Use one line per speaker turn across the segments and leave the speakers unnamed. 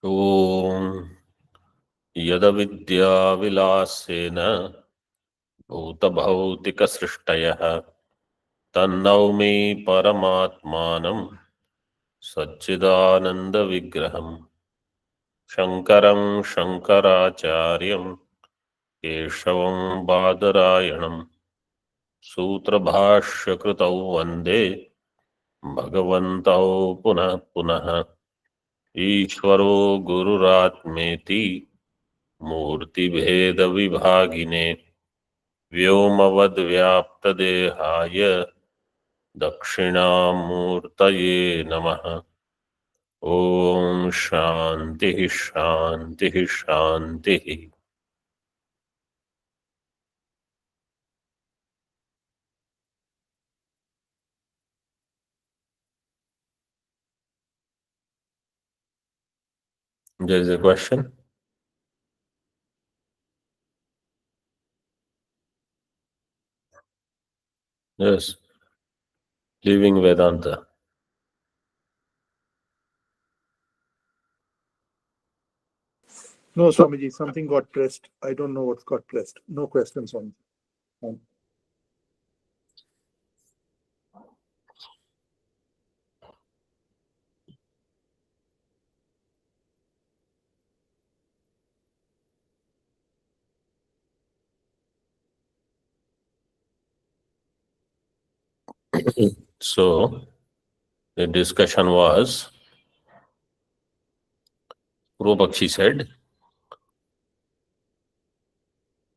ॐ यदविद्याविलासेन भूतभौतिकसृष्टयः तन्नौमि परमात्मानं सच्चिदानन्दविग्रहम् शङ्करं शङ्कराचार्यं केशवं बादरायणं सूत्रभाष्यकृतौ वन्दे भगवन्तौ पुनः पुनः। ईश्वरो गुरुरात्मेति मूर्तिभेदविभागिने व्योमवद्व्याप्तदेहाय दक्षिणामूर्तये नमः। ओम शांति शांति शांति। There is a question. Yes, leaving Vedanta.
No, Swamiji, something got pressed. I don't know what's got pressed. No questions, Swamiji.
So the discussion was, Purvapakshi said,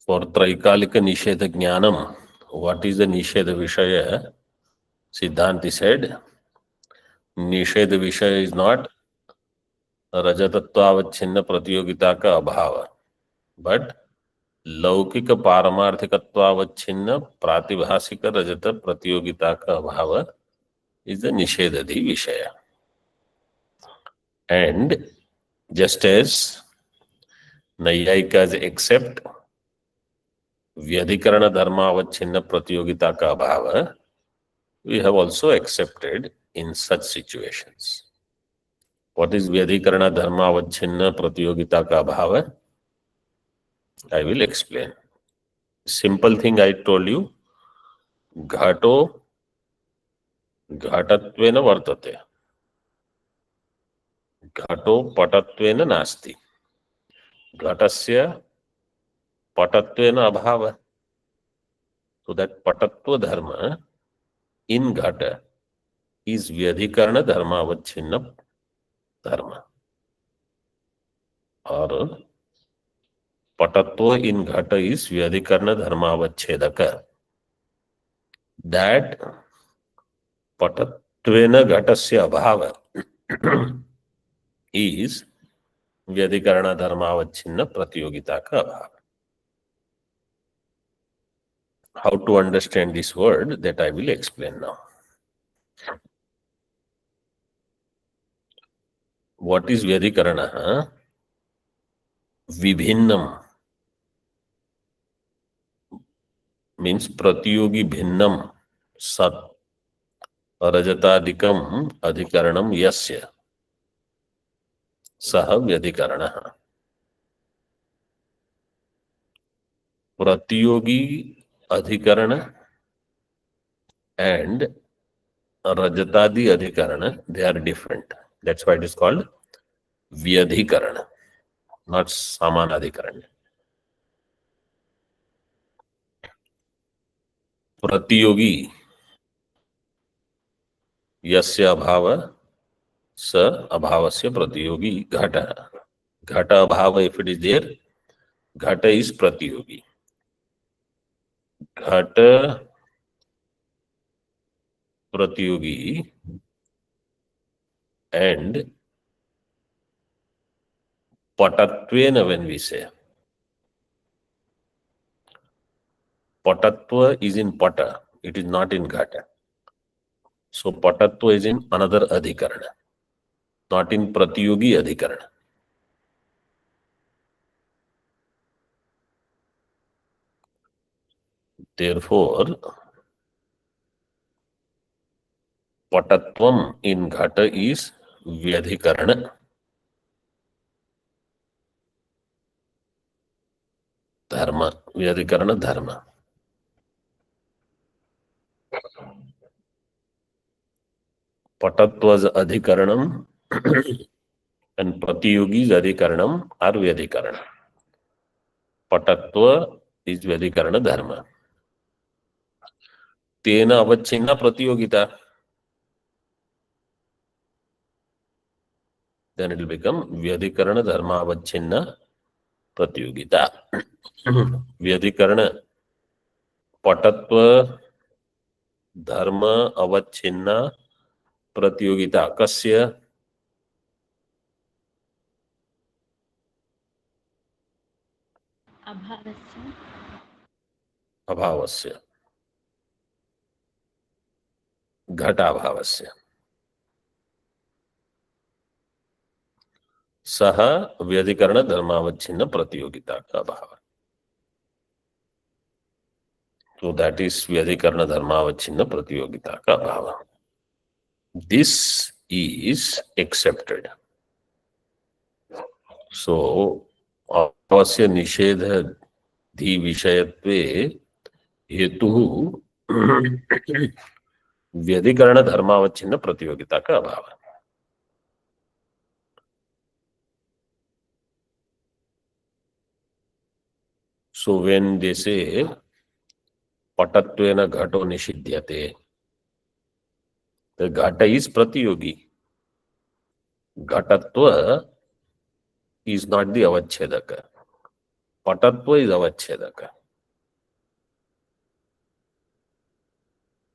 for Traikalika Nisheda Jnanam, what is the Nisheda Vishaya? Siddhanti said, Nisheda Vishaya is not Rajatattvaavachhinna Pratiyogita ka abhava, but लौकिक पारमार्थिकत्वावच्छिन्न प्रातिभाषिक रजत प्रतियोगिता का अभाव is the निषेधधि विषय. And just as नैयायिकाज accept व्यधिकरण धर्मावच्छिन्न प्रतियोगिता का अभाव, we have also accepted in such situations. What is व्यधिकरण धर्मावच्छिन्न प्रतियोगिता का अभाव? I will explain. Simple thing I told you, घटो घटत्वेन वर्तते, घटो पटत्वेन नास्ति, घटस्य पटत्वेन अभाव. So that पटत्व धर्म in घट is व्यधिकरण धर्मावच्छिन्न धर्म, और पटत्व in घट is व्यधिकरण धर्मावच्छेदक. That पटत्वेन घटस्य अभाव is व्यधिकरण धर्मावच्छिन्न प्रतियोगिता का अभाव. How to understand this word, that I will explain now. What is व्यधिकरण? विभिन्नम means प्रतियोगी भिन्नम सत् रजतादिकम अधिकरणम यस्य सह व्यधिकरणः. प्रतियोगी अधिकरण and rajatadi adhikaran, they are different. That's why it is called vyadhikaran, not samanadhikaran. Pratiyogi yasya abhava sa abhavasya pratiyogi ghata. Ghata abhava, if it is there, ghata is pratiyogi. Ghata pratiyogi and patatvena, when we say patatva is in pata, it is not in ghata. So patatva is in another adhikarana, not in pratiyogi adhikarana. Therefore, patatvam in ghata is vyadhikarana. धर्म, व्यधिकरण धर्म. पटत्व अधिकरणम and प्रतियोगी अधिकरणम और व्यधिकरण. पटत्व is व्यधिकरण धर्म. तेन अवच्छिन्न प्रतियोगिता. Then it will become व्यधिकरण धर्मावच्छिन्न प्रतियोगिता. व्यधिकरण पटत्व धर्म अवच्छिन्न प्रतियोगिता कस्य
अभावस्य
अभावस्य घटाभावस्य. सह व्यधिकरण धर्मावच्छिन्न प्रतियोगिता का अभाव. तो दैट इज व्यधिकरण धर्मावच्छिन्न प्रतियोगिता का अभाव. This is accepted. सो अवश्य निषेध धी विषयत्वे हेतु व्यधिकरण धर्मावच्छिन्न प्रतियोगिता का अभाव. So when they say पटत्वेन घटो निषिध्यते, the घट is प्रतियोगी. घटत्व is not the avachedaka. पटत्व is avachedaka.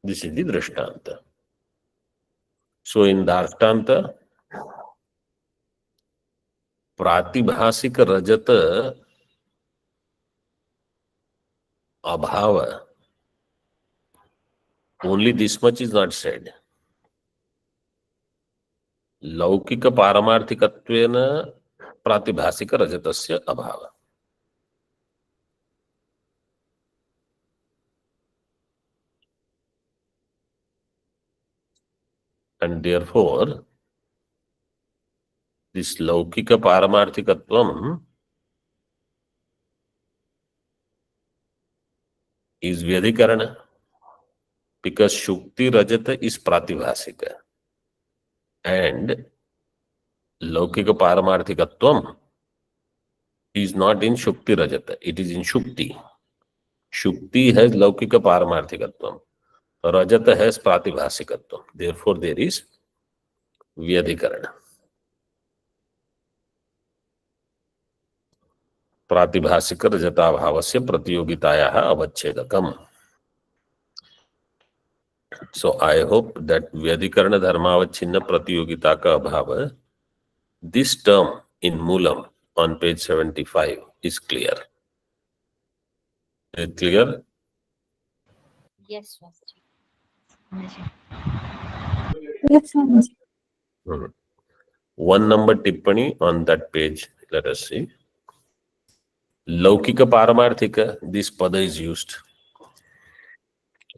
This is the drishtanta. So in drishtanta, प्रातिभाषिक रजत अभाव, only this much is not said. लौकिक पारमार्थिकत्वेन प्रातिभाषिक रजतस्य अभाव. And therefore this laukika paramarthikatvam is vyadhikarana, because shukti rajata is pratibhasika and laukika paramarthikatvam is not in shukti rajata, it is in shukti. Shukti has laukika paramarthikatvam, rajata has pratibhasikatvam, therefore there is vyadhikarana. प्रातिभाषिक रजताभावस्य प्रतियोगितायाः अवच्छेदकम्. So I hope that व्यधिकरण धर्मावच्छिन्न प्रतियोगिता का अभाव, this term in Moolam on page 75 is clear. Is it clear?
yes Swasti.
Yes, sir.
One number tippani on that page. Let us see. लौकिक पारमार्थिक, this pada is used.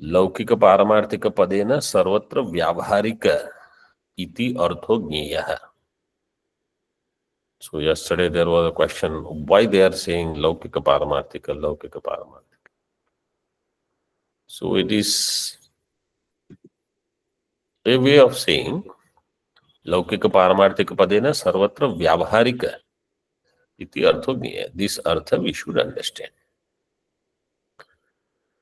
लौकिक पारमार्थिक पदेन सर्वत्र व्यावहारिक इति अर्थो ज्ञेयः. So yesterday there was a question why they are saying laukika paramarthika, laukika paramarthika. So it is a way of saying laukika paramarthika padena sarvatra vyavaharika iti artho ज्ञेयः. This artha we should understand.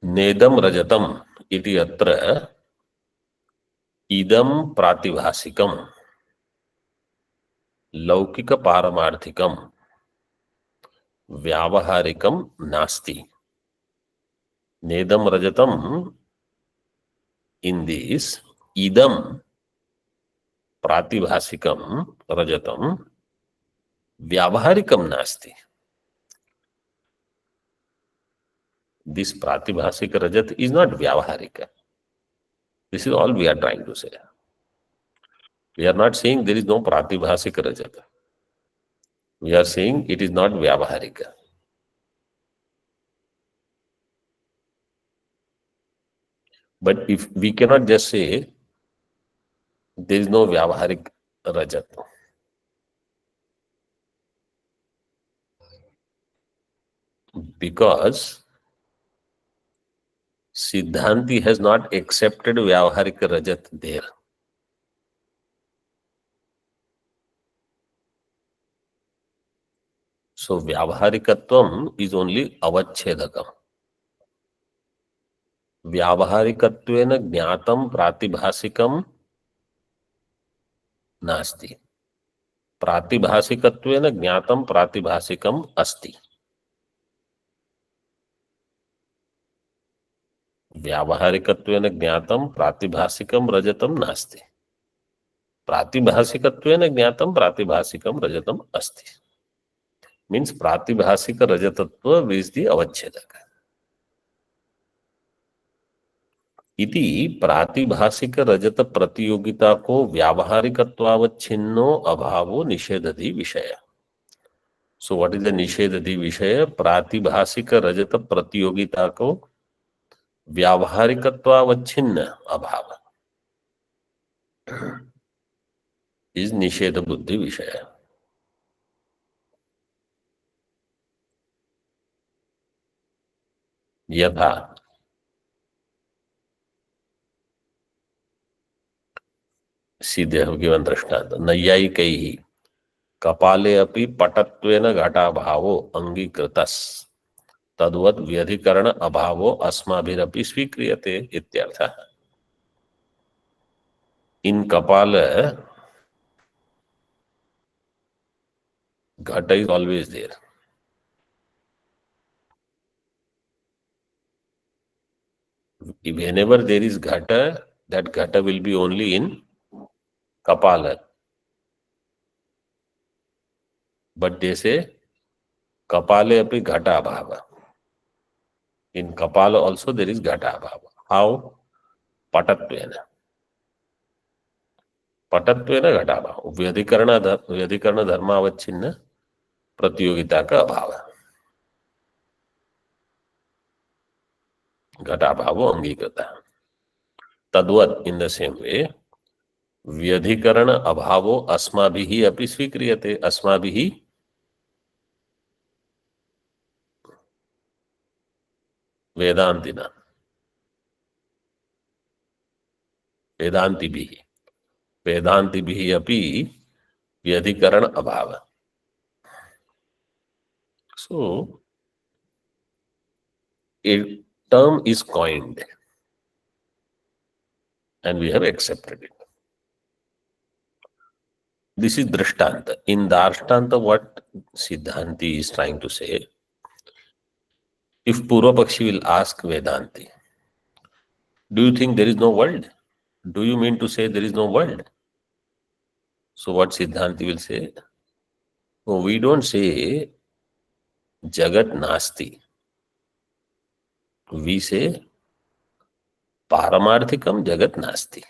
नेदम रजतम इति अत्र इदम प्रातिभाषिकम लौकिक पारमार्थिकम व्यावहारिकम नास्ति. नेदम रजतम in this, idam प्रातिभाषिकम रजतम व्यावहारिकम नास्ति. This pratibhasik rajat is not vyavaharika. This is all we are trying to say. We are not saying there is no pratibhasik rajat. We are saying it is not vyavaharika. But if we cannot just say there is no vyavaharik rajat. because Siddhanti has not accepted Vyavaharik Rajat there. So Vyavaharikatvam is only avachedakam. Vyavaharikatvena jnatam pratibhasikam nasti. Pratibhasikattvena jnatam pratibhasikam asti. व्यावहारिकत्वेन ज्ञातं प्रातिभासिकं रजतं नास्ति. प्रातिभासिकत्वेन ज्ञातं प्रातिभासिकं रजतं अस्ति. Means प्रातिभासिक रजतत्व is the अवच्छेदक. इति प्रातिभासिक रजत प्रतियोगिता को व्यावहारिकत्वावच्छिन्नो अभावो निषेधति विषय. सो व्हाट इज द निषेधति विषय? प्रातिभासिक रजत प्रतियोगिता को व्यावहारिकत्वावच्छिन्न अभाव इज निषेध बुद्धि विषय. यथा सीधे गिवन दृष्टांत नैयायिकैः कपाले अपि पटत्वेन घटाभावो अंगीकृतस् तद्वत् व्यधिकरण अभावो अस्माभिरपि स्वीक्रियते इत्यर्थः. इन कपाल घट is always there. Whenever there is ghata, that ghata will be only in kapala. But they say kapale api ghata abhava. In kapala also there is ghata abhava. How? Patattvena. पटत्वेन घटाभाव व्यधिकरण धर्मावच्छिन्न प्रतियोगिता का अभाव. घटाभाव अंगीकृत. तद्वत् इन द सेम वे व्यधिकरण अभावो अस्माभिः अपि स्वीक्रियते. अस्माभिः वेदांतिना वेदांतिभिः वेदांतिभिः अपि व्यधिकरण अभाव. So a term is coined and we have accepted it. This is Drishtanta. In Darshtanta, what Siddhanti is trying to say, if Purvapakshi will ask Vedanti, do you think there is no world? Do you mean to say there is no world? So what Siddhanti will say? No, we don't say Jagat Nasti. We say Paramarthikam Jagat Nasti.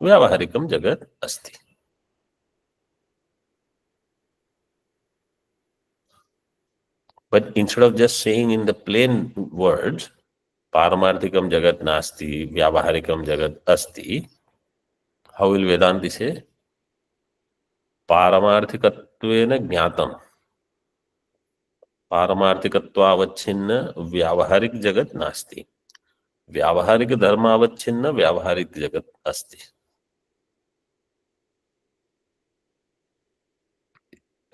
Vyavaharikam Jagat Asti. But instead of just saying in the plain words, Paramarthikam Jagat Nasti, Vyavaharikam Jagat Asti, how will Vedanti say? Paramarthikatvena Jnatam. Paramarthikatvaavachchinna Vyavaharik Jagat Nasti. Vyavaharik Dharmavachchinna Vyavaharik Jagat Asti.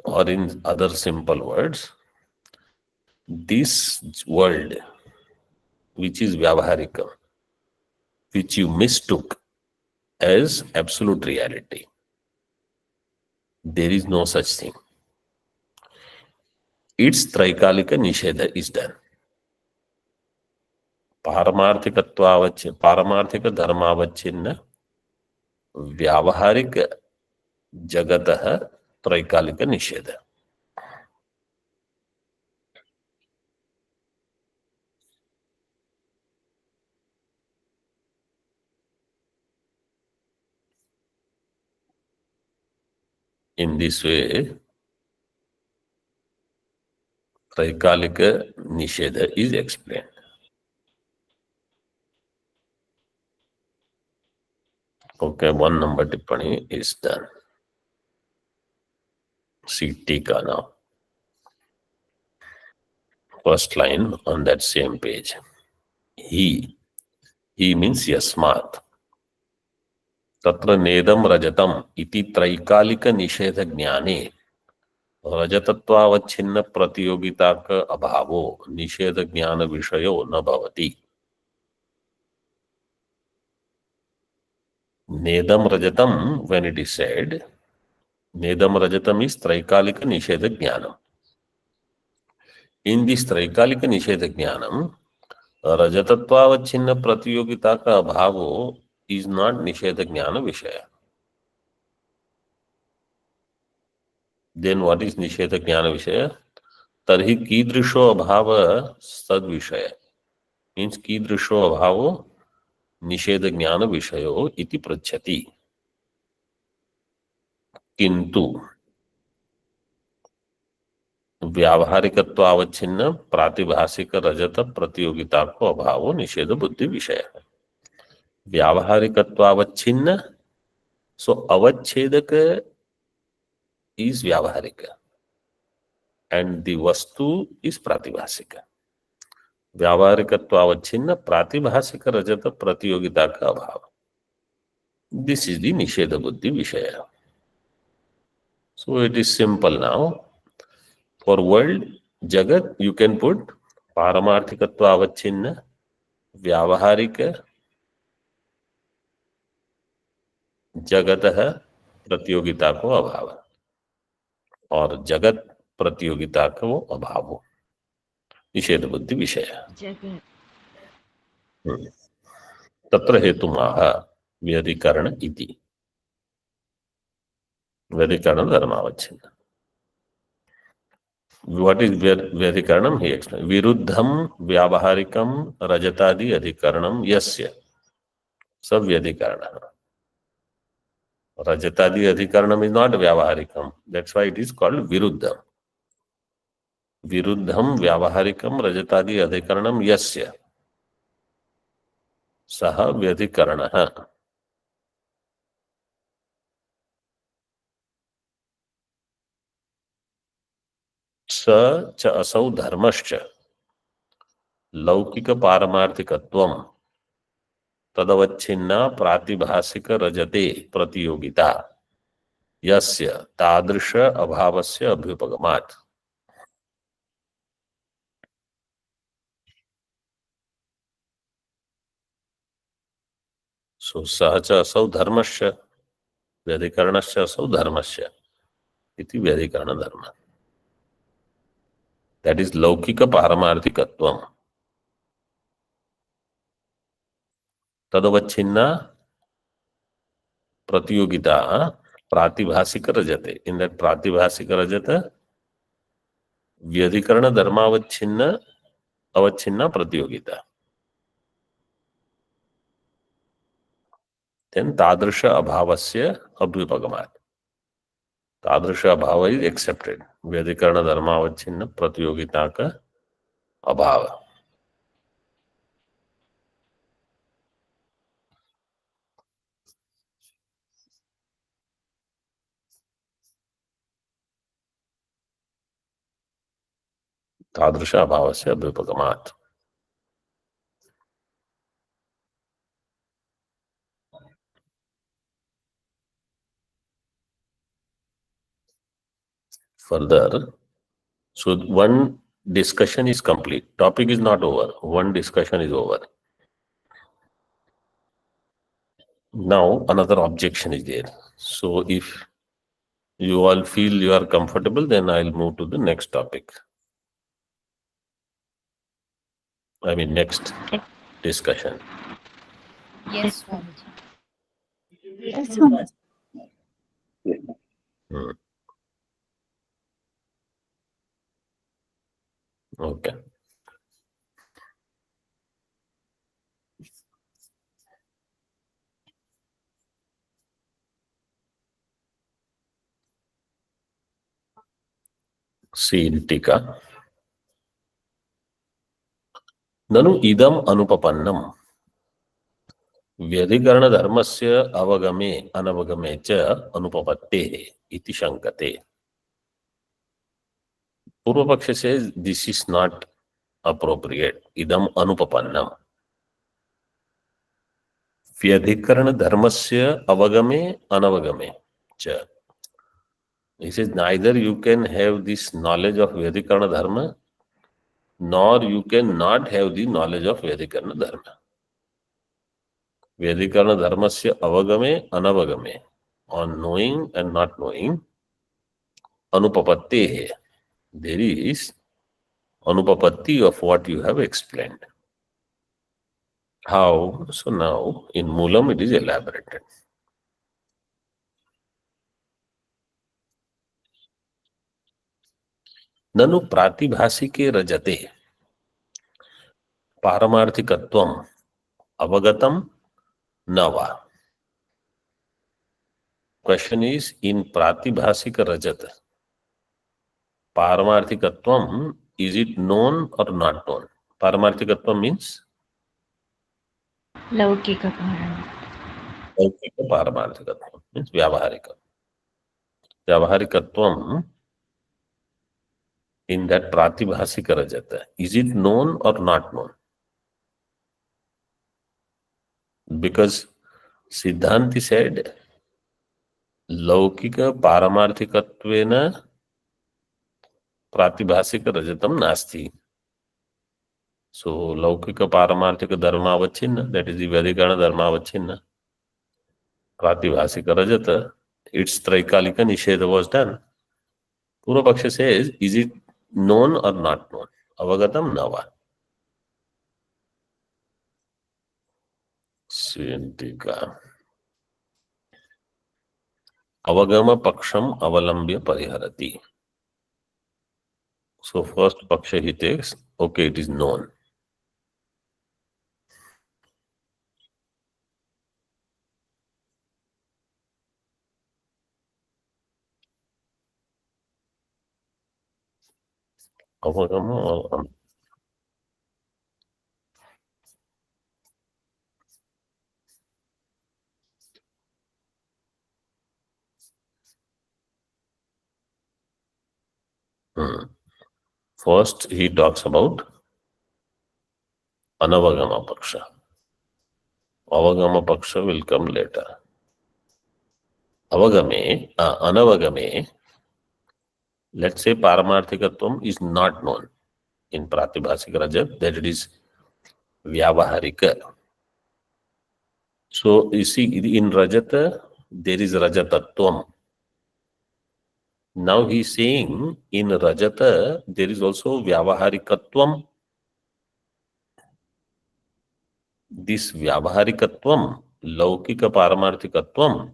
Or in other simple words, this world, which is Vyavaharikam, which you mistook as absolute reality, there is no such thing. Its Traikalika Nisheda is done. Paramarthika Dharmavachchinna Vyavaharik Jagataha Traikalika Nisheda. In this way, Traikalika Nisheda is explained. Okay, 1 number tippani is done. See Tika now. first line on that same page. He means yasmat. Tatra nedam rajatam iti त्रैकालिक निषेध ज्ञाने रजतत्वावच्छिन्न प्रतियोगिता का अभावो निषेध ज्ञान विषयो न भवति. Nedam rajatam, when it is said, nedam rajatam is त्रैकालिक निषेध ज्ञानम. In this त्रैकालिक निषेध ज्ञानम रजतत्वावच्छिन्न प्रतियोगिता का अभावो is not निषेध ज्ञान विषय. Then what is निषेध ज्ञान विषय? तर्हि कीदृशो अभाव सद विषय. Means कीदृशो अभावो निषेध ज्ञान विषयो इति पृच्छति. किंतु व्यावहारिकत्वावच्छिन्न प्रातिभाषिक रजत प्रतियोगिता को अभावो निषेध बुद्धि विषय है. व्यावहारिकत्वावच्छिन्न, सो अवच्छेदक is व्यावहारिक and the वस्तु is प्रातिभाषिक. व्यावहारिकत्वावच्छिन्न प्रातिभाषिक रजत प्रतियोगिता का अभाव. This is the निषेध बुद्धि विषय. So it is simple now. For world jagat you can put पारमार्थिकत्वावच्छिन्न व्यावहारिक जगतः प्रतियोगिता को अभाव और जगत प्रतियोगिता को अभाव निषेध बुद्धि विषय. तत्र हेतुमाह व्यधिकरण इति. व्यधिकरण धर्मावच्छिन्न. What is व्यधिकरणम? He explains. विरुद्धम व्यावहारिकम रजतादि अधिकरणम यस्य सब व्यधिकरण. रजतादि अधिकरणम is not व्यावहारिकम. That's why it is called विरुद्धम. विरुद्धम व्यावहारिकम रजतादि अधिकरणम यस्य सह व्यधिकरणः. स च असौ धर्मश्च लौकिक पारमार्थिकत्वं तदवच्छिन्ना प्रातिभाषिक रजते प्रतियोगिता यस्य तादृश अभावस्य अभ्युपगमात्. सो सह च असौ धर्मश्च व्यधिकरणश्च असौ धर्मश्च इति व्यधिकरण धर्म. That is लौकिक पारमार्थिकत्वं तदवच्छिन्ना प्रतियोगिता प्रातिभाषिक रजते. In that प्रातिभाषिक रजत व्यधिकरण धर्मावच्छिन्न अवच्छिन्ना प्रतियोगिता. Then तादृश अभावस्य अभ्युपगमात्. तादृश अभाव is accepted. व्यधिकरण धर्मावच्छिन्न प्रतियोगिता का अभाव. तादृश अभावस्य अभ्युपगमात्. Further, so one discussion is complete. Topic is not over. One discussion is over. Now another objection is there. So if you all feel you are comfortable, then I'll move to the next topic. I mean next discussion.
Yes, Swamiji.
Yes, Swamiji.
Okay. See in टीका. ननु इदम अनुपपन्नम व्यधिकरण धर्मस्य अवगमे अनवगमे च अनुपपत्तेः इति शंकते. Purva Paksha says this is not appropriate. Idam anupapannam. Vyadhikaran dharmasya avagame anavagame cha. He says neither you can have this knowledge of Vyadhikarana dharma, nor you can not have the knowledge of Vyadhikarana dharma. Vyadhikarana dharmasya avagame anavagame. On knowing and not knowing, anupapatti. There is anupapatti of what you have explained. How? So now in Moolam it is elaborated. ननु प्रातिभासिके रजते पारमार्थिकत्वम अवगतम न वा. Question is, in प्रातिभासिक Rajat पारमार्थिकत्वम, is it known or not known? पारमार्थिकत्वम means
लौकिककारणं.
लौकिक पारमार्थिकत्वम means व्यावहारिक. व्यावहारिकत्वम in that pratibhasika rajata, is it known or not known? Because Siddhanti said laukika paramarthikatvena pratibhasika rajatam nasti. So laukika paramarthika dharma avachinna, that is the Vyadhikarana dharma avachinna. Pratibhasika rajata, its Traikalika nisheda was done. Purva Paksha says, is it known or not known? Avagatam nava. Sintika. Avagama paksham avalambya pariharati. So first paksha he takes, okay, it is known. Avagama. First, he talks about Anavagama Paksha. Avagama Paksha will come later. Anavagame, let's say Paramarthikatvam is not known in Pratibhasika Rajat, that it is Vyavaharika. So, you see, in Rajata, there is Rajatatvam. Now he is saying in Rajata there is also Vyavaharikatvam. This Vyavaharikatvam, Laukika Paramarthikatvam,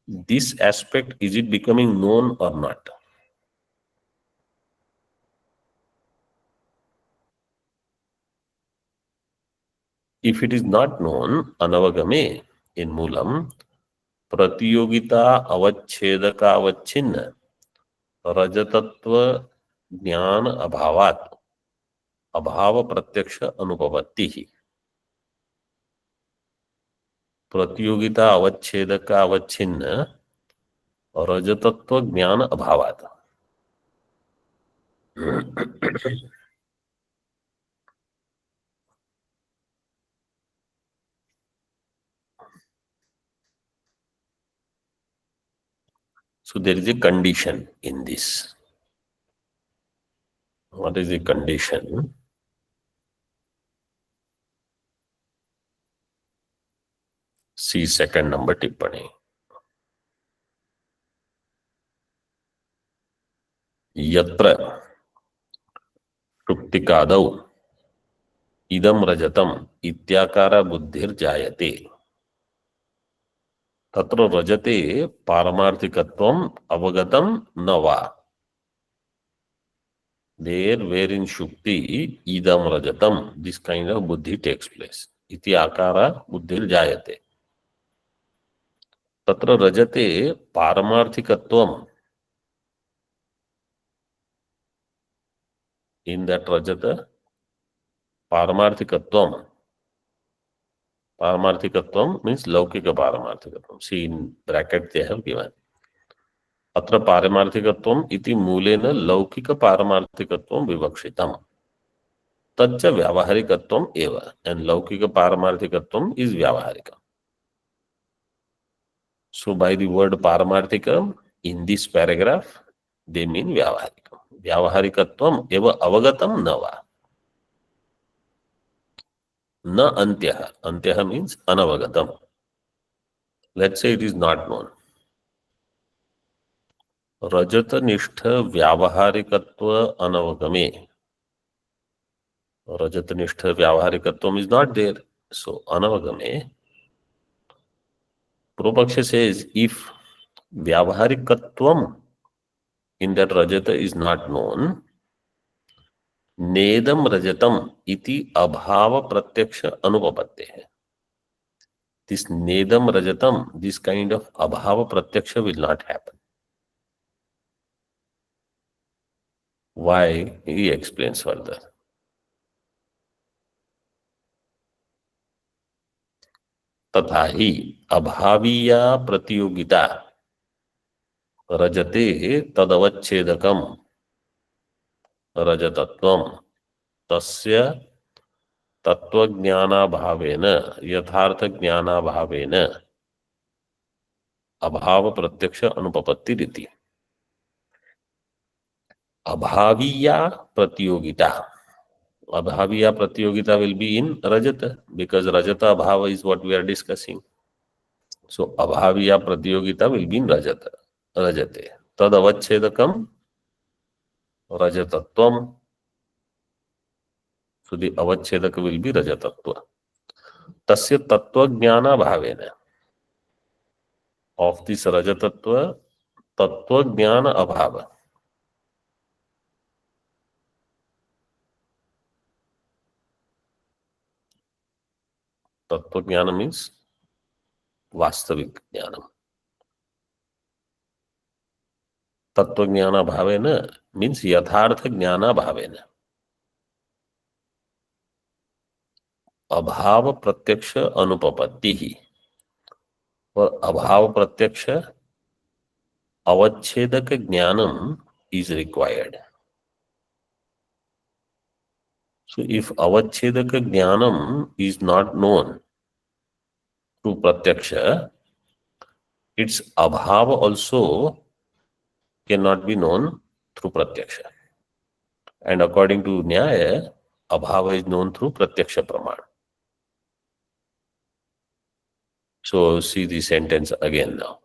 this aspect, is it becoming known or not? If it is not known, Anavagame in Moolam, Pratiyogita avachedaka avachinna Rajatatva Jnana Abhavat Abhava Pratyaksha Anupavatti. Pratiyogita avachedaka avachinna Rajatatva Jnana Abhavat. So there is a condition in this. What is the condition? See second number tippani. Yatra Shuktikadau Idam Rajatam Ityakara Buddhir Jayate. Tatra Rajate Paramarthikatvam Avagatam Nava. There wherein Shukti Idam Rajatam, this kind of buddhi takes place. Iti Akara Buddhir Jayate. Tatra Rajate Paramarthikatvam. In that Rajata, Paramarthikatvam. Paramarthikatvam means Laukika Paramarthikatvam. See in bracket they have given. Atra Paramarthikatvam iti mulena Laukika Paramarthikatvam vivakshitam. तच्च व्यावहारिकत्वम एव, and लौकिक पारमार्थिकत्वम is व्यावहारिकम. So by the word पारमार्थिकम in this paragraph they mean व्यावहारिकम. व्यावहारिकत्वम एव अवगतम न वा. न अन्त्यः. अन्त्यः means अनवगतम. Let's say it is not known. रजतनिष्ठ व्यावहारिकत्व अनवगमे. रजतनिष्ठ व्यावहारिकत्व is not there. So anavagame. Purvapaksha says if vyavaharikatvam in that rajata is not known, nedam rajatam iti abhava pratyaksha anupapatte. This nedam rajatam, this kind of abhava pratyaksha will not happen. Why? He explains further. तथा ही अभावीया प्रतियोगिता रजते तदवच्छेदकम रजतत्वम तस्य तत्वज्ञानाभावेन यथार्थ ज्ञानाभावेन अभाव प्रत्यक्ष अनुपपत्ति रीति. अभावीया प्रतियोगिता. Abhaviya Pratyogita will be in Rajata because Rajata Abhava is what we are discussing. So Abhaviya Pratyogita will be in Rajata. Rajate. Tad avachedakam Rajatatvam. So the avachedaka will be Rajatatva. Tasya Tattva Jnana Bhavena. Of this Rajatatva, Tattva Jnana Abhava. Tattva Jnana means Vastavik Jnanam. Tattva Jnana Bhavena means Yathartha Jnana Bhavena. Abhava Pratyaksha Anupapattihi. For Abhava Pratyaksha, Avachedaka Jnanam is required. So if Avachedaka Jnanam is not known through Pratyaksha, its Abhava also cannot be known through Pratyaksha. And according to Nyaya, Abhava is known through Pratyaksha Praman. So see the sentence again now.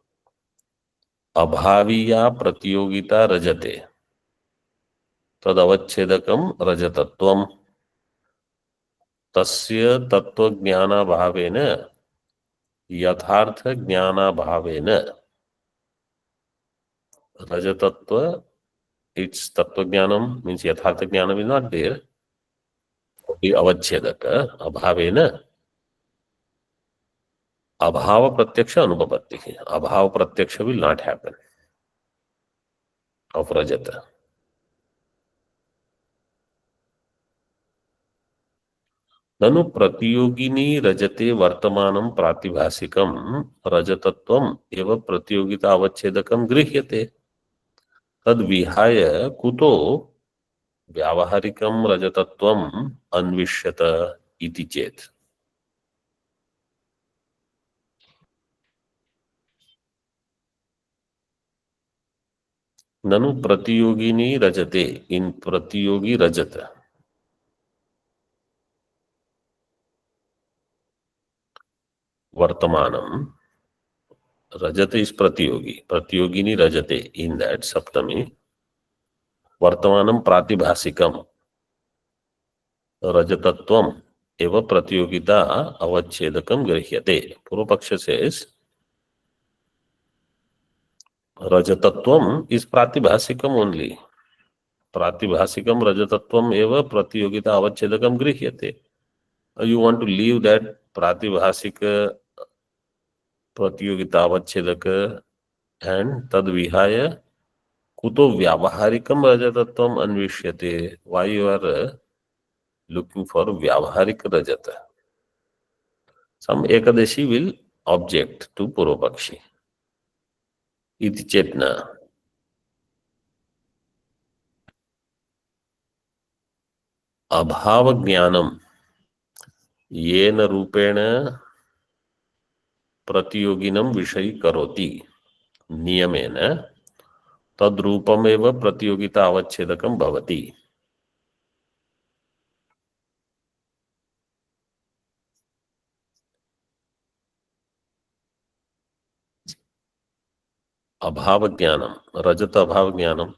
Abhaviya Pratyogita Rajate Tadavachedakam Rajatatvam Tasya Tattva Jnana Bhavena Yathartha Jnana Bhavena Rajatatva, its Tattva Jnanam means Yathartha Jnanam is not there. The Avachedaka Abhavena Abhava Pratyaksha Anupapatti. Abhava Pratyaksha will not happen of Rajata. ननु प्रतियोगिनी रजते वर्तमानं प्रातिभासिकं रजतत्वम् एव प्रतियोगिता अवच्छेदकं गृह्यते. तद् विहाय कुतो व्यावहारिकं रजतत्वम् अन्विष्यत इति चेत्. ननु प्रतियोगिनी रजते, इन प्रतियोगी रजत, वर्तमानम, रजत इज प्रतियोगी, प्रतियोगिनी रजते इन दैट सप्तमी, वर्तमानम प्रातिभासिकम रजतत्वम एव प्रतियोगिता अवच्छेदकम गृह्यते. पूर्व पक्ष सेज रजतत्वम इज प्रातिभासिकम ओनली. प्रातिभासिकम रजतत्वम एव प्रतियोगिता अवच्छेदकम गृह्यते. You want to leave that प्रातिभासिक प्रतियोगिता अवच्छेदक and tad vihaya kuto vyavaharikam rajatattvam anvishyate. Why you are looking for vyavaharik rajata? Some ekadashi will object to Purvapakshi. Iti chetna. . अभाव ज्ञानम येन रूपेण प्रतियोगिनं विषयी करोति नियमेन तद्रूपमेव प्रतियोगिता अवच्छेदकं भवति। अभाव ज्ञानम, रजत अभाव ज्ञानम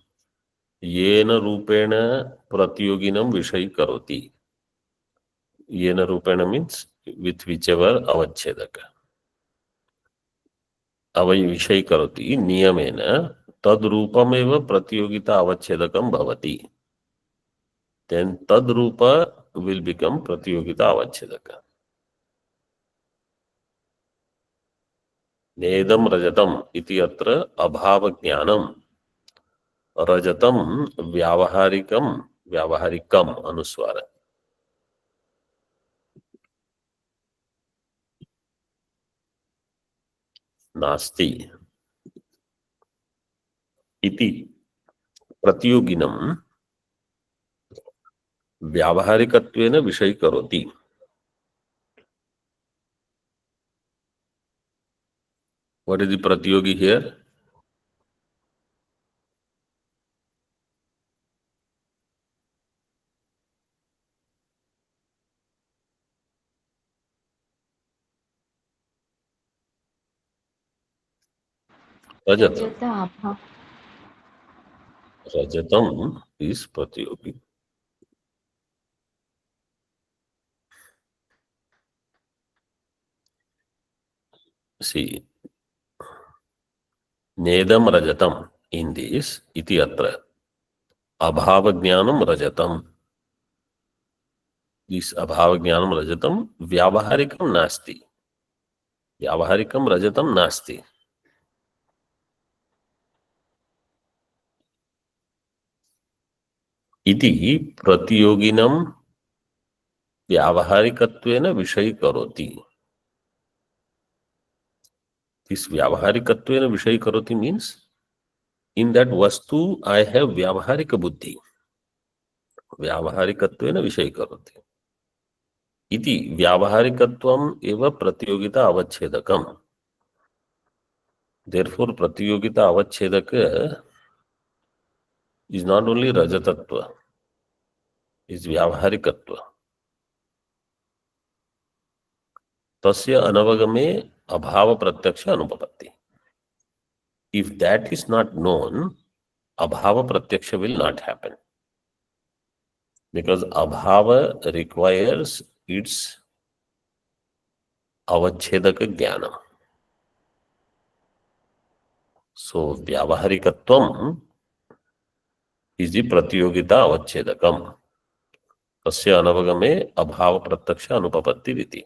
येन रूपेण प्रतियोगिनं विषयी करोति। येन रूपेण मीन्स विथ विचेवर अवच्छेदक अवय विषयी करोति नियमेन तद्रूपमेव प्रतियोगिता अवच्छेदकं भवति। Then tadrupa will become प्रतियोगिता अवच्छेदक। नेदम रजतम इति अत्र अभाव ज्ञानम रजतम व्यावहारिकम अनुस्वार नास्ति इति प्रतियोगिनं व्यावहारिकत्वेन विषयी करोति। What is the प्रतियोगी here? रजत।
रजत अभाव
रजतम is प्रतियोगी। See, नेदम रजतम in this इति अत्र अभाव ज्ञानम रजतम। This अभाव ज्ञानम रजतम व्यावहारिकम नास्ति। व्यावहारिकम रजतम नास्ति। इति प्रतियोगिनं व्यावहारिकत्वेन विषयी करोति। This व्यावहारिकत्वेन विषयी करोति means in that वस्तु I have व्यावहारिक बुद्धि। व्यावहारिकत्वेन विषयी करोति। इति व्यावहारिकत्वम एव प्रतियोगिता अवच्छेदकम। Therefore प्रतियोगिता अवच्छेदक is not only रजतत्व, is व्यावहारिकत्व। तस्य अनवगमे अभाव प्रत्यक्ष अनुपपत्ति। If that is not known, abhava pratyaksha will not happen. Because abhava requires its avachedaka jnana. So vyavaharikatvam is the pratyogita avachedakam. Tasya anavagame abhava pratyaksha anupapatti riti.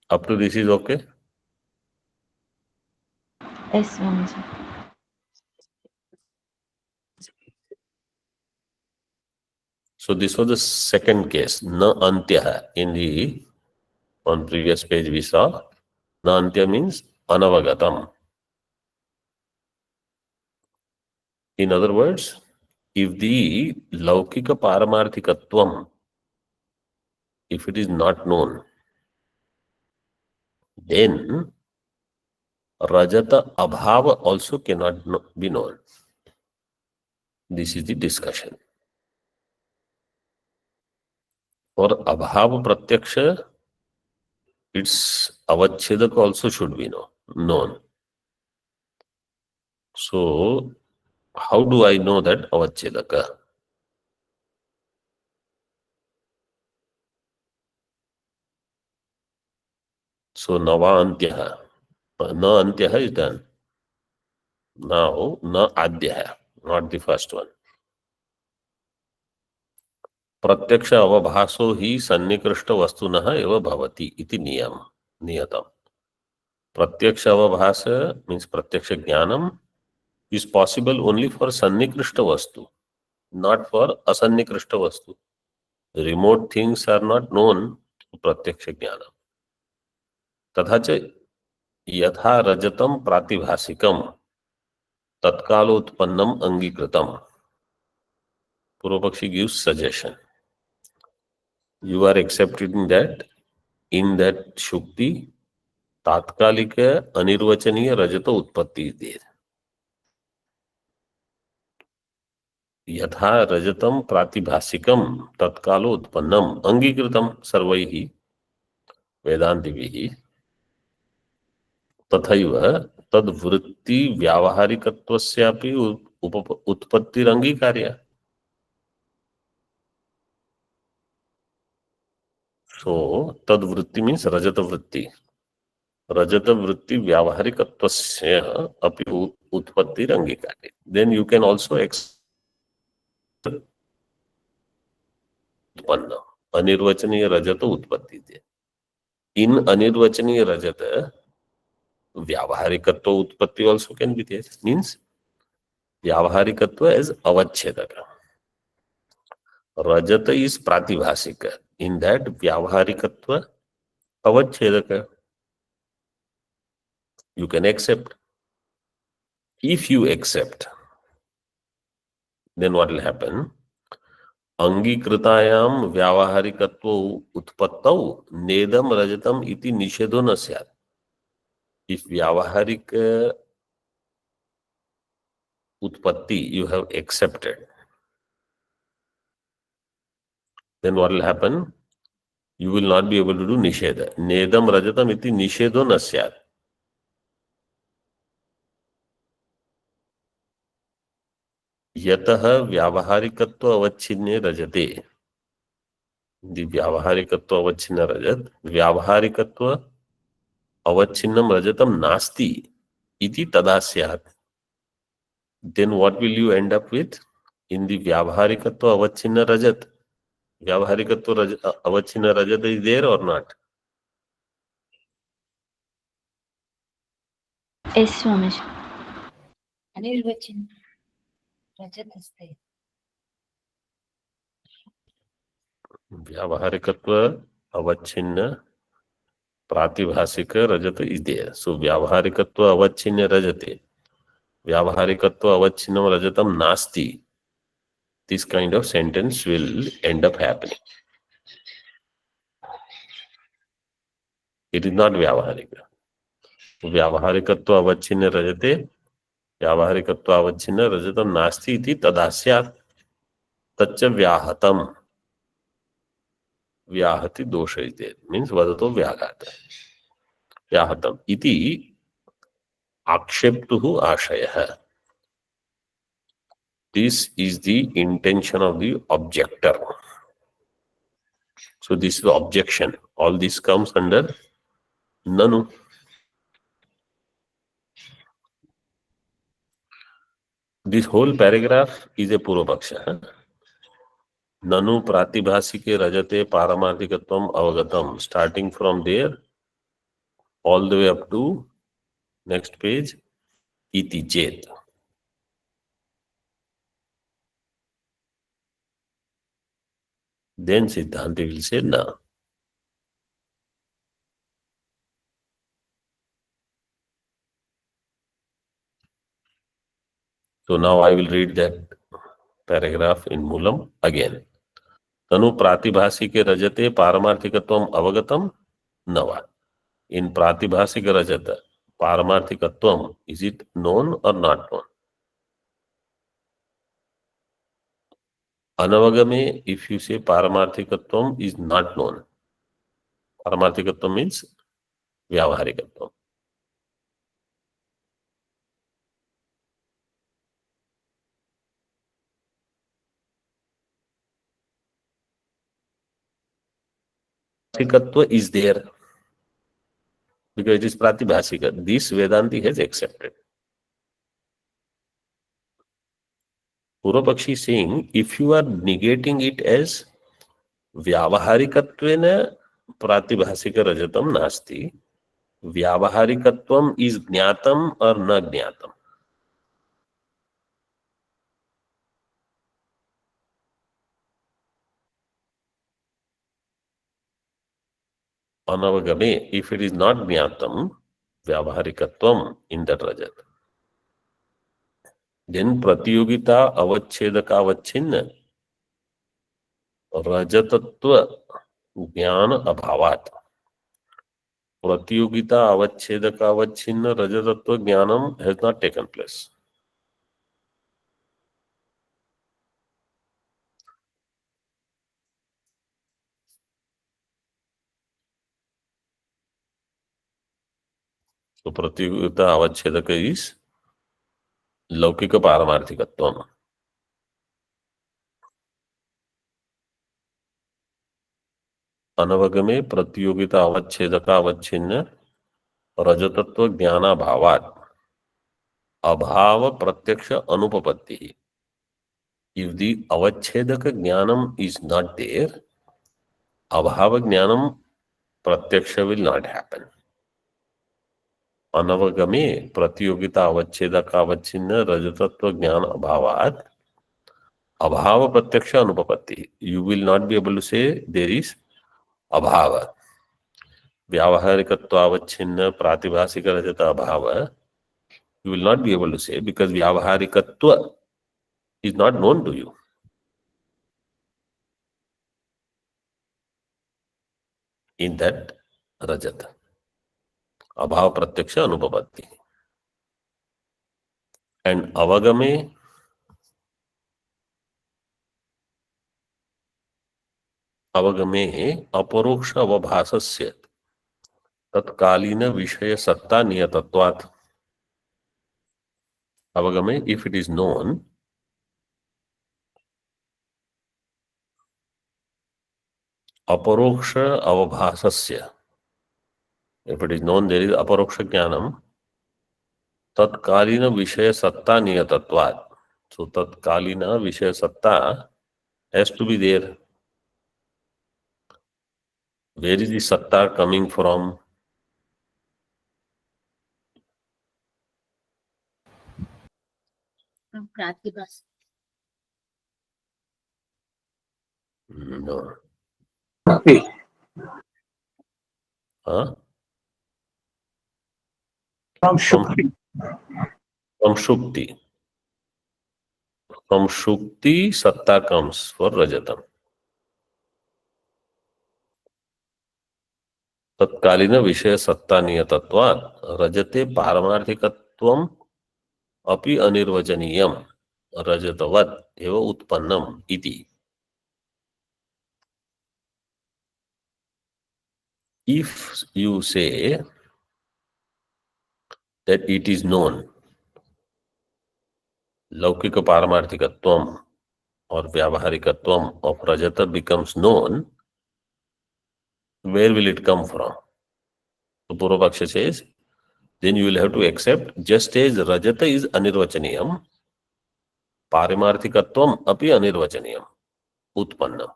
Up to this is okay?
Yes, Swamiji.
So this was the second case, na antya. In the on previous page we saw, na antya means anavagatam. In other words, if the laukika paramarthikatvam, if it is not known, then rajata abhava also cannot be known. This is the discussion. For abhava pratyaksha, its avachedaka also should be known. So, how do I know that avachedaka? So, nava antyaha. Na antyaha is done. Now, na adyaha, not the first one. प्रत्यक्ष अवभासो ही सन्निकृष्ट वस्तुनः एव भवति इति नियतम. प्रत्यक्ष अवभास means प्रत्यक्ष ज्ञानम is possible only for सन्निकृष्ट वस्तु, not for असन्निकृष्ट वस्तु. Remote things are not known to प्रत्यक्ष ज्ञानम. तथा च यथा रजतम प्रातिभासिकम तत्कालोत्पन्नम अंगीकृतम. पूर्व पक्षी gives suggestion. You are accepted in that shukti तात्कालिक अनिर्वचनीय रजत उत्पत्ति दे. यथा रजतम प्रातिभासिकम तत्कालो उत्पन्नम अंगीकृतम सर्वैः वेदांतिभिः तथैव तद्वृत्ति व्यावहारिकत्वस्यापि उत्पत्तिरंगीकार्या. So तद्वृत्ति means रजत वृत्ति. रजत वृत्ति व्यावहारिकत्वस्य अपि उत्पत्तिरंगीकार्या. Then you can also उत्पन्न अनिर्वचनीय रजत उत्पत्ति दे. इन अनिर्वचनीय रजत व्यावहारिकत्व उत्पत्ति also can be there. Means व्यावहारिकत्व as अवच्छेदक. Rajat is प्रातिभाषिक. In that व्यावहारिकत्व अवच्छेदक. You can accept. If you accept, then what will happen? अंगीकृतायाम व्यावहारिकत्व उत्पत्तौ नेदम रजतम इति निषेधो न स्यात्. If व्यावहारिक उत्पत्ति you have accepted, then what will happen? You will not be able to do nisheda. Nedam rajatam iti nishedo na syat. यतः व्यावहारिकत्व अवच्छिन्ने रजते. व्यावहारिकत्व अवच्छिन्न रजत व्यावहारिकत्व अवच्छिन्नम रजतम नास्ति इति तदा स्यात्. Then what will you end up with? In the व्यावहारिकत्व अवच्छिन्न रजत, व्यावहारिकत्व अवच्छिन्न रजत is there or not?
Yes, Swamiji.
Anirvachan. Rajat is there.
व्यावहारिकत्व अवच्छिन्न प्रातिभाषिक रजत is there. So व्यावहारिकत्व अवच्छिन्न रजते व्यावहारिकत्व अवच्छिन्नम रजतम नास्ति. This kind of sentence will end up happening. It is not व्यावहारिक. व्यावहारिकत्व अवच्छिन्न रजते व्यावहारिकत्व अवच्छिन्न रजतम नास्ति इति तदा स्यात्. तच्च व्याहतम. व्याहति दोष is there. Means वदतो व्याघात. व्याहतम इति आक्षेप्तुः आशयः. This is the intention of the objector. So this is the objection. All this comes under nanu. This whole paragraph is a Purvapaksha. Nanu pratibhasike rajate paramarthikatvam avagatam. Starting from there, all the way up to next page, iti chet. Then Siddhanti will say na. So now I will read that paragraph in Moolam again. Nanu pratibhasike rajate paramarthikatvam avagatam nava. In pratibhasika rajata, paramarthikatvam, is it known or not known? Anavagame, if you say paramarthikatvam is not known. Paramarthikatvam means vyavaharikatvam. Paramarthikatva is there because it is pratibhasika. This Vedanti has accepted. Purvapakshi is saying, if you are negating it as vyavaharikatvena pratibhasika rajatam nasti, vyavaharikatvam is jnatam or na jnatam. Anavagame, if it is not Jnatam, Vyavaharikatvam in that Rajat, then Pratiyogita Avachedaka Avachinna Rajatatva Jnana Abhavat. Pratiyogita Avachedaka Avachinna Rajatatva Jnanam has not taken place. So Pratiyogita Avachedaka is Laukika Paramarthikatvam. अनवगमे प्रतियोगिता अवच्छेदका अवच्छिन्न रजतत्व ज्ञानाभावात् अभाव प्रत्यक्ष अनुपपत्ति. If the avachedaka jnanam is not there, abhava jnanam pratyaksha will not happen. Anavagame pratyogita avachedaka avachinna rajatatva jnana abhavat abhava pratyaksha anupapatti. You will not be able to say there is abhava. Vyavaharikatva avachinna pratibhasika rajata abhava. You will not be able to say because vyavaharikatva is not known to you. In that rajata. Abhava pratyaksha anupapatti. And avagame अपरोक्ष अवभासस्य तत्कालीन विषय सत्ता नियतत्वात्. Avagame, if it is known, aparoksha avabhasasya, if it is known there is aparoksha jnanam, tatkalina vishaya satta niyatatvat. So tatkalina vishaya satta has to be there. Where is the satta coming from?
From Pratibhas.
No.
Okay.
Huh?
From Shukti.
From Shukti. From Shukti, Satta comes for Rajatam. तत्कालीन विषय सत्ता नियतत्वात् रजते पारमार्थिकत्वम अपि अनिर्वचनीयम रजतवत् एव उत्पन्नम इति. If you say that it is known, laukika paramarthikatvam or vyavaharikatvam of rajata becomes known, where will it come from? So Purvapaksha says, then you will have to accept just as rajata is anirvachaniyam, parimarthikatvam api anirvachaniyam, utpannam.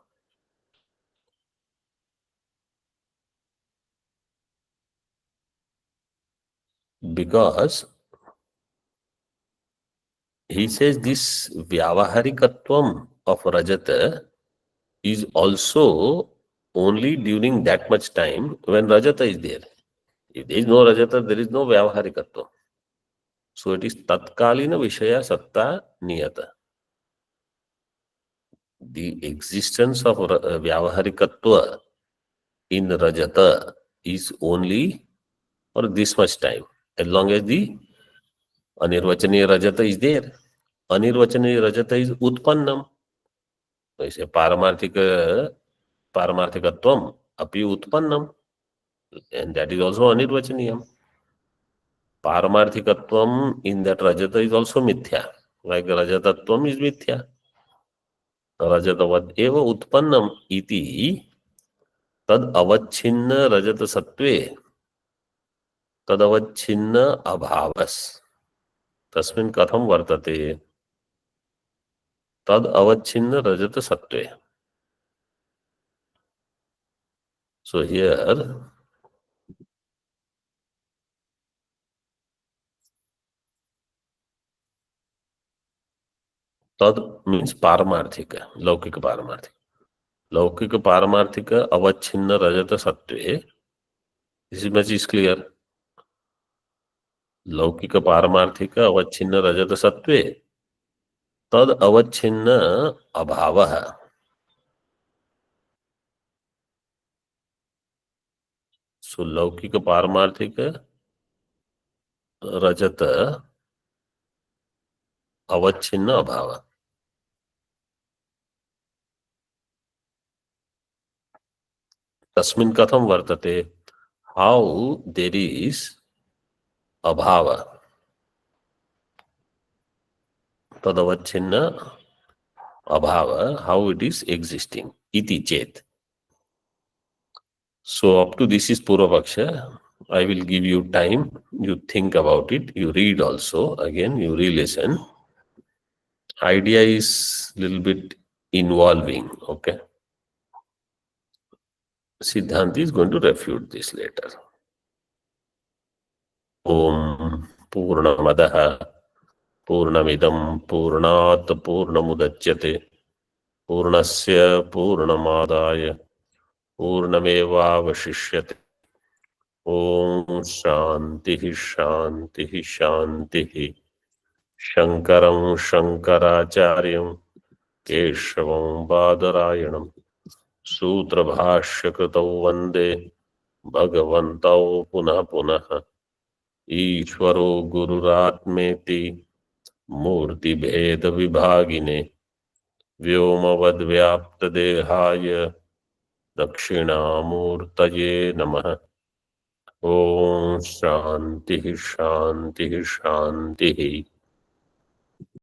Because he says this vyavaharikatvam of rajata is also only during that much time when rajata is there. If there is no rajata, there is no vyavaharikatvam. So it is tatkalina vishaya satta niyata. The existence of vyavaharikatva in rajata is only for this much time, as long as the anirvachaniya rajata is there. Anirvachaniya rajata is utpannam. So I say paramarthikatvam api utpannam, and that is also anirvachaniyam. Paramarthikatvam in that rajata is also mithya, like rajatatvam is mithya. Rajatavad eva utpannam iti tad avachinna rajata sattve tad avachinna abhavas tasmin katham vartate tad avachinna rajata sattve. So here tad means paramarthika, laukika paramarthika. Laukika paramarthika avachinna rajata sattve This much is clear. लौकिक पारमार्थिक अवच्छिन्न रजत सत्वे तद अवच्छिन्न अभावः। सो लौकिक पारमार्थिक रजत अवच्छिन्न अभाव। तस्मिन् कथं वर्तते? हाउ देयर इज अभाव तदवच्छिन्न अभाव, हाउ इट इज एग्जिस्टिंग इति चेत। So up to this is Purva Paksha. I will give you time. You think about it. You read also. Again, you re-listen. Idea is little bit involving. Okay. Siddhanti is going to refute this later. Om Purnamadah Purnamidam Purnat Purnamudachyate Purnasya Purnamadaya पूर्णमेवावशिष्यते। ओम शांति शांति शांति। शंकरं शंकराचार्यं केशवं बादरायणं सूत्रभाष्यकृतौ वन्दे भगवन्तौ पुनः पुनः। ईश्वरो गुरुरात्मेति मूर्तिभेद विभागिने व्योमवद्व्याप्तदेहाय दक्षिणामूर्तये नमः। ओम शांति शांति शांति।